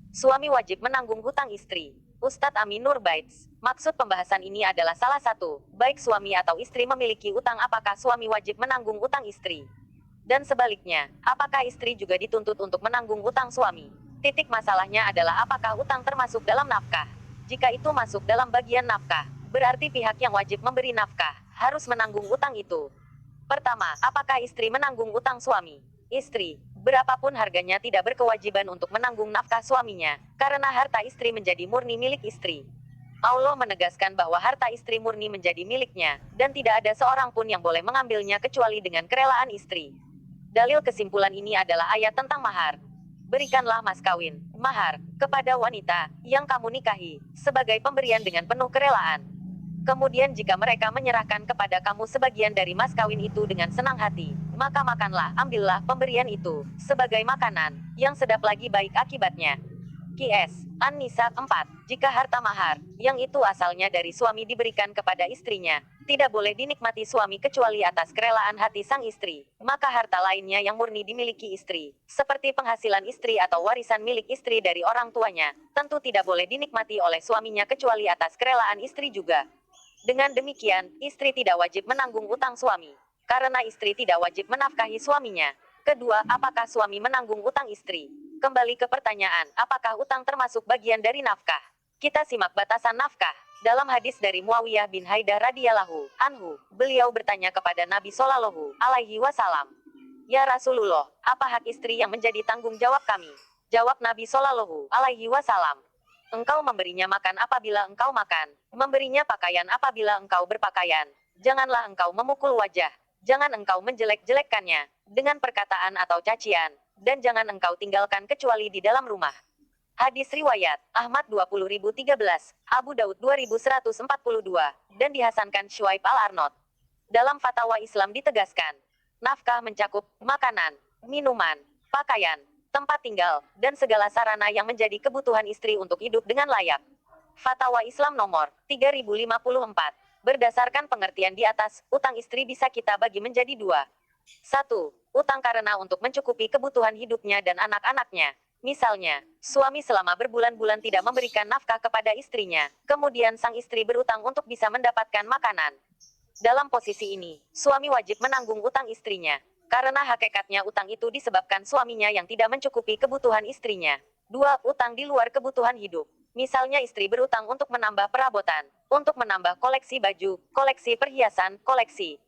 Suami wajib menanggung hutang istri. Ustadz Amin Nur Baits. Maksud pembahasan ini adalah salah satu, baik suami atau istri memiliki utang, apakah suami wajib menanggung utang istri? Dan sebaliknya, apakah istri juga dituntut untuk menanggung utang suami? Titik masalahnya adalah apakah utang termasuk dalam nafkah? Jika itu masuk dalam bagian nafkah, berarti pihak yang wajib memberi nafkah harus menanggung utang itu. Pertama, apakah istri menanggung utang suami? Istri, berapapun harganya, tidak berkewajiban untuk menanggung nafkah suaminya, karena harta istri menjadi murni milik istri. Allah menegaskan bahwa harta istri murni menjadi miliknya, dan tidak ada seorang pun yang boleh mengambilnya kecuali dengan kerelaan istri. Dalil kesimpulan ini adalah ayat tentang mahar. Berikanlah mas kawin, mahar, kepada wanita yang kamu nikahi, sebagai pemberian dengan penuh kerelaan. Kemudian jika mereka menyerahkan kepada kamu sebagian dari mas kawin itu dengan senang hati, maka makanlah, ambillah pemberian itu, sebagai makanan, yang sedap lagi baik akibatnya. QS. An-Nisa 4. Jika harta mahar, yang itu asalnya dari suami, diberikan kepada istrinya, tidak boleh dinikmati suami kecuali atas kerelaan hati sang istri, maka harta lainnya yang murni dimiliki istri, seperti penghasilan istri atau warisan milik istri dari orang tuanya, tentu tidak boleh dinikmati oleh suaminya kecuali atas kerelaan istri juga. Dengan demikian, istri tidak wajib menanggung utang suami, karena istri tidak wajib menafkahi suaminya. Kedua, apakah suami menanggung utang istri? Kembali ke pertanyaan, apakah utang termasuk bagian dari nafkah? Kita simak batasan nafkah. Dalam hadis dari Muawiyah bin Haidah radhiyallahu anhu, beliau bertanya kepada Nabi Shallallahu alaihi wasallam, "Ya Rasulullah, apa hak istri yang menjadi tanggung jawab kami?" Jawab Nabi Shallallahu alaihi wasallam, "Engkau memberinya makan apabila engkau makan, memberinya pakaian apabila engkau berpakaian. Janganlah engkau memukul wajah, jangan engkau menjelek-jelekkannya dengan perkataan atau cacian, dan jangan engkau tinggalkan kecuali di dalam rumah." Hadis riwayat Ahmad 20.013, Abu Daud 2142, dan dihasankan Syuaib Al-Arnaud. Dalam fatwa Islam ditegaskan, nafkah mencakup makanan, minuman, pakaian, tempat tinggal, dan segala sarana yang menjadi kebutuhan istri untuk hidup dengan layak. Fatwa Islam nomor 3054. Berdasarkan pengertian di atas, utang istri bisa kita bagi menjadi dua. 1. Utang karena untuk mencukupi kebutuhan hidupnya dan anak-anaknya. Misalnya, suami selama berbulan-bulan tidak memberikan nafkah kepada istrinya, kemudian sang istri berutang untuk bisa mendapatkan makanan. Dalam posisi ini, suami wajib menanggung utang istrinya, karena hakikatnya utang itu disebabkan suaminya yang tidak mencukupi kebutuhan istrinya. 2. Utang di luar kebutuhan hidup. Misalnya istri berutang untuk menambah perabotan, untuk menambah koleksi baju, koleksi perhiasan, koleksi.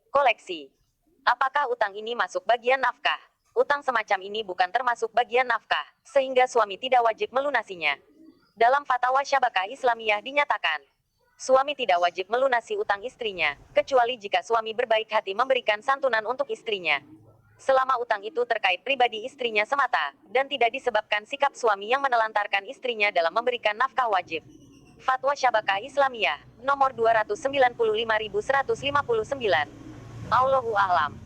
Apakah utang ini masuk bagian nafkah? Utang semacam ini bukan termasuk bagian nafkah, sehingga suami tidak wajib melunasinya. Dalam fatwa Syabakah Islamiyah dinyatakan, suami tidak wajib melunasi utang istrinya, kecuali jika suami berbaik hati memberikan santunan untuk istrinya. Selama utang itu terkait pribadi istrinya semata, dan tidak disebabkan sikap suami yang menelantarkan istrinya dalam memberikan nafkah wajib. Fatwa Syabakah Islamiyah, nomor 295.159. Allahu a'lam.